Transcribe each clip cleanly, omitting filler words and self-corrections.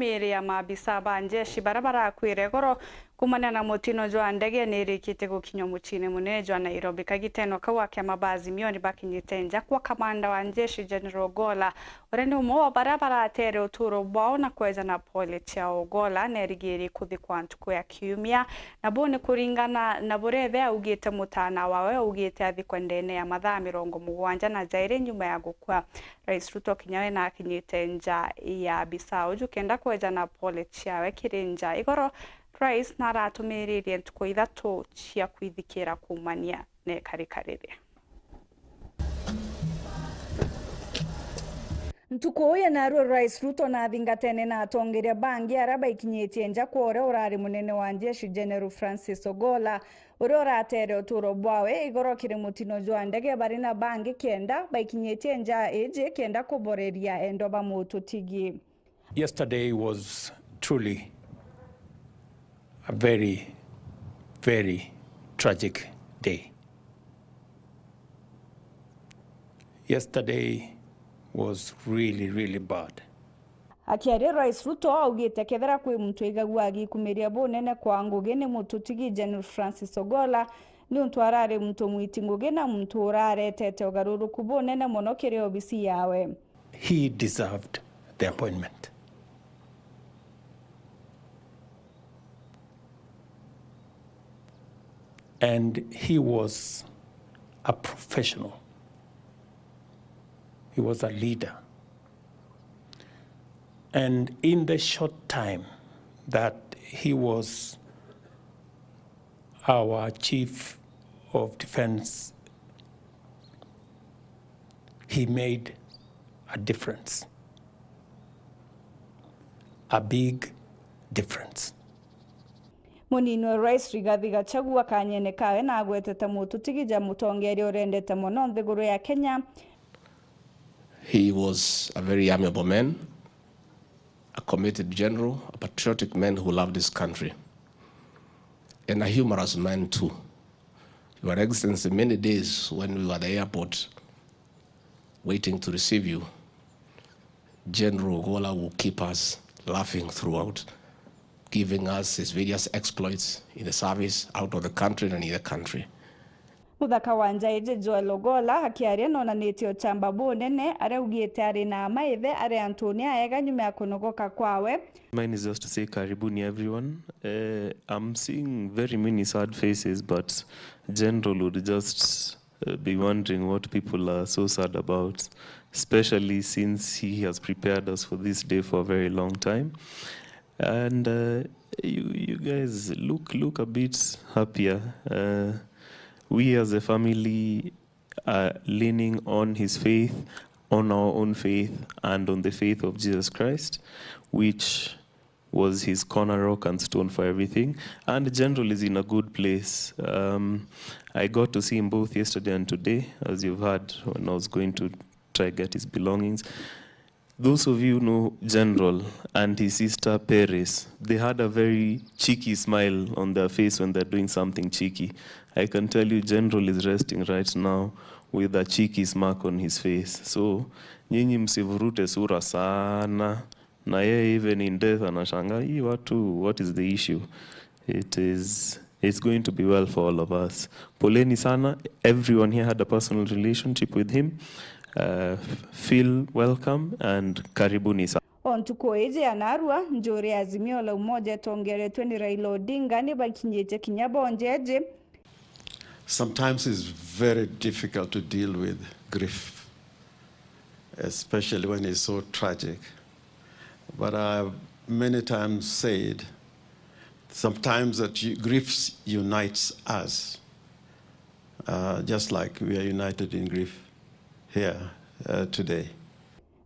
MIIRI ya Mabisaa ba Jeshi barabara kwire goro kumana na mutino jwa ndege nirikite gukinya muchine munene jwa NAIROBI kagiteno kawa AKIAMA ba AZIMIO NIBAKINYITE nja kwa kamanda wa Jeshi General OGOLLA ureni umo barabara atere uturo bwao na kweza na pole cha OGOLLA nerigiri kuthikwa ntuku ya kiumia na bone kuringana na burethe ugite mutana wawe ugite athikwa ndene ya mathaa 70 na jaire nyuma ya gukwa RAIS RUTO kinyawe na akinyite nja ya Bisau jukenda kweza na pole chawe kirinja igoro RAIS naratumiririe ntuku 3 cia kwithikira kumania ne karikarire. Ntuku ya naru RAIS RUTO na thingatene na atongeria bangi araba ikinyitie nja kwore urari munene wa Jeshi General Francis OGOLLA urora atere uturo bwawe igorokire mutino jwa ndege bari na bangi kenda baikinyitie nja eje kenda KUBORERIA endoba mututigi. Yesterday was truly a very, very tragic day. Yesterday was really, really bad. Akiaria RAIS RUTO augite kethera kwi muntu igagua agikumiria bunene kwa ngugi ni mututigi General Francis OGOLLA ni untu arare muntu mwiti ngugi na muntu uraretete ugaruruku bunene muno kiri obisi yawe. He deserved the appointment. And he was a professional. He was a leader. And in the short time that he was our chief of defense, he made a difference, a big difference. Munino RAIS Rigathi Gachagua kanyene kawe na agwetete mututigi mutongeri urendete muno nthiguru ya Kenya. He was a very amiable man, a committed general, a patriotic man who loved his country, and a humorous man too. Your Excellency, many days when we were at the airport waiting to receive you, General OGOLLA will keep us laughing throughout, giving us his various exploits in the service, out of the country and in the country. Muthaka wa njaije Joel OGOLLA akiaria nonanitio chamba bunene araugite ari na maithe ari Antonia ega nyuma ya kunogoka kwawe. Mine is just to say karibuni everyone. I'm seeing very many sad faces, but General would just be wondering what people are so sad about, especially since he has prepared us for this day for a very long time. And you guys look a bit happier. We as a family are leaning on his faith, on our own faith, and on the faith of Jesus Christ, which was his corner rock and stone for everything. And the General is in a good place. I got to see him both yesterday and today, as you've heard, when I was going to try to get his belongings. Those of you who know General and his sister Paris, they had a very cheeky smile on their face when they're doing something cheeky. I can tell you General is resting right now with a cheeky smirk on his face. So, nyinyi msivurute sura sana. Na yeye even in death anashanga, hii watu, what is the issue? It's going to be well for all of us. Poleni sana, everyone here had a personal relationship with him. Feel welcome and karibuni sana. Ontuko eje anarua njore azimio la umoja tongeretwe ni Raila Odinga NIBAKINYITE KINYABO njeje. Sometimes it's very difficult to deal with grief, especially when it's so tragic. But I've many times said sometimes that grief unites us, just like we are united in grief here today.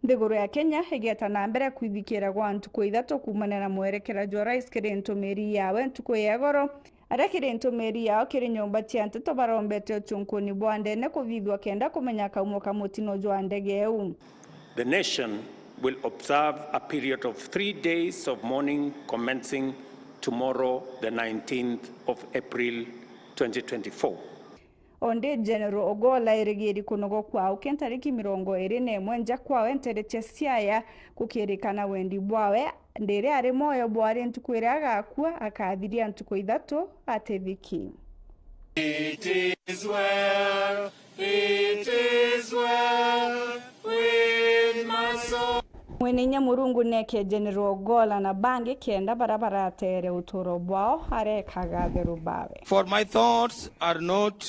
Nthiguru ya Kenya hegeta na mbere kwithikira gwa ntuku 3 kumana na mwerekera jwa RAIS kiri ntumiri yawe ntuku ya goro arakiri ntumiri yao kiri nyumba cia nteto barombete uchunkuni bwa ndene kuvithwa kenda kumenya kaumo ka mutino jwa ndege eu. The nation will observe a period of 3 days of mourning commencing tomorrow, the 19th of April 2024. onde General OGOLLA irigiri kunogo kwao kentariki 21 nja kwawe ntereche SIAYA kukirikana wendi bwawe ndere ari moyo bwari ntukwire agakua akathiria ntuko 3 atethiki. It is well with my soul. Mweninya murungu neke General OGOLLA na bangi kenda barabara tere uturo bwao arekaga theru bawe. For my thoughts are not